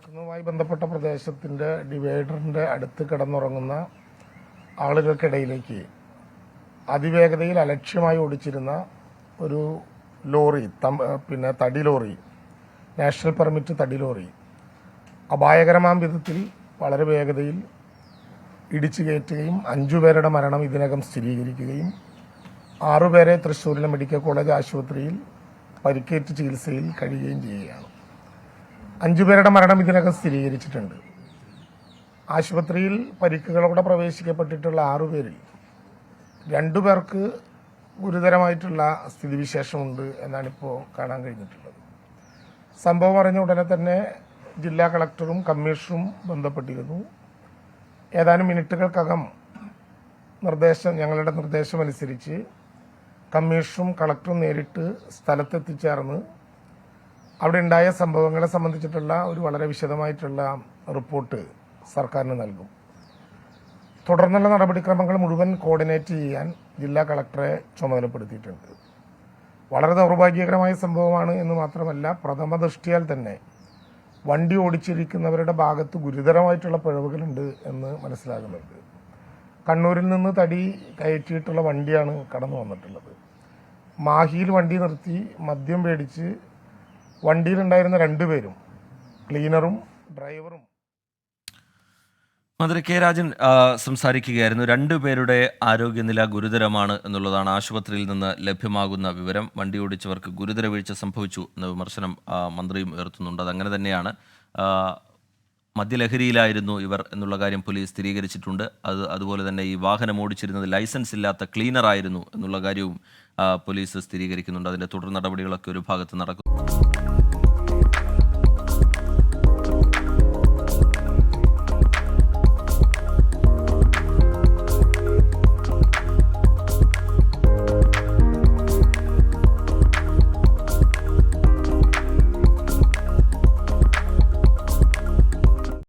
ുമായി ബന്ധപ്പെട്ട പ്രദേശത്തിന്റെ ഡിവൈഡറിന്റെ അടുത്ത് കിടന്നുറങ്ങുന്ന ആളുകൾക്കിടയിലേക്ക് അതിവേഗതയിൽ അലക്ഷ്യമായി ഓടിച്ചിരുന്ന ഒരു ലോറി, തടി ലോറി, നാഷണൽ പെർമിറ്റ് തടി ലോറി അപായകരമാം വിധത്തിൽ വളരെ വേഗതയിൽ ഇടിച്ചു കയറ്റുകയും 5 പേരുടെ മരണം ഇതിനകം സ്ഥിരീകരിക്കുകയും 6 പേരെ തൃശ്ശൂരിലെ മെഡിക്കൽ കോളേജ് ആശുപത്രിയിൽ പരിക്കേറ്റ് ചികിത്സയിൽ കഴിയുകയും ചെയ്യുകയാണ്. 5 പേരുടെ മരണം ഇതിനകം സ്ഥിരീകരിച്ചിട്ടുണ്ട്. ആശുപത്രിയിൽ പരിക്കുകളോടെ പ്രവേശിക്കപ്പെട്ടിട്ടുള്ള 6 പേരിൽ 2 പേർക്ക് ഗുരുതരമായിട്ടുള്ള സ്ഥിതിവിശേഷമുണ്ട് എന്നാണിപ്പോൾ കാണാൻ കഴിഞ്ഞിട്ടുള്ളത്. സംഭവം അറിഞ്ഞ ഉടനെ തന്നെ ജില്ലാ കളക്ടറും കമ്മീഷണറും ബന്ധപ്പെട്ടിരുന്നു. ഏതാനും മിനിറ്റുകൾക്കകം ഞങ്ങളുടെ നിർദ്ദേശമനുസരിച്ച് കമ്മീഷണറും കളക്ടറും നേരിട്ട് സ്ഥലത്തെത്തിച്ചേർന്ന് അവിടെ ഉണ്ടായ സംഭവങ്ങളെ സംബന്ധിച്ചിട്ടുള്ള ഒരു വളരെ വിശദമായിട്ടുള്ള റിപ്പോർട്ട് സർക്കാരിന് നൽകും. തുടർന്നുള്ള നടപടിക്രമങ്ങൾ മുഴുവൻ കോർഡിനേറ്റ് ചെയ്യാൻ ജില്ലാ കളക്ടറെ ചുമതലപ്പെടുത്തിയിട്ടുണ്ട്. വളരെ ദൗർഭാഗ്യകരമായ സംഭവമാണ് എന്ന് മാത്രമല്ല, പ്രഥമ ദൃഷ്ടിയാൽ തന്നെ വണ്ടി ഓടിച്ചിരിക്കുന്നവരുടെ ഭാഗത്ത് ഗുരുതരമായിട്ടുള്ള പിഴവുകളുണ്ട് എന്ന് മനസ്സിലാകുന്നുണ്ട്. കണ്ണൂരിൽ നിന്ന് തടി കയറ്റിയിട്ടുള്ള വണ്ടിയാണ് കടന്നു വന്നിട്ടുള്ളത്. മാഹിയിൽ വണ്ടി നിർത്തി മദ്യം മേടിച്ച് വണ്ടിയിലുണ്ടായിരുന്ന 2 പേരും, ക്ലീനറും ഡ്രൈവറും. മന്ത്രി കെ രാജൻ സംസാരിക്കുകയായിരുന്നു. 2 പേരുടെ ആരോഗ്യനില ഗുരുതരമാണ് എന്നുള്ളതാണ് ആശുപത്രിയിൽ നിന്ന് ലഭ്യമാകുന്ന വിവരം. വണ്ടി ഓടിച്ചവർക്ക് ഗുരുതര വീഴ്ച സംഭവിച്ചു എന്ന വിമർശനം മന്ത്രിയും ഉയർത്തുന്നുണ്ട്. അതങ്ങനെ തന്നെയാണ്. മദ്യലഹരിയിലായിരുന്നു ഇവർ എന്നുള്ള കാര്യം പോലീസ് സ്ഥിരീകരിച്ചിട്ടുണ്ട്. അതുപോലെ തന്നെ ഈ വാഹനം ഓടിച്ചിരുന്നത് ലൈസൻസ് ഇല്ലാത്ത ക്ലീനറായിരുന്നു എന്നുള്ള കാര്യവും പോലീസ് സ്ഥിരീകരിക്കുന്നുണ്ട്. അതിൻ്റെ തുടർ നടപടികളൊക്കെ ഒരു ഭാഗത്ത് നടക്കും.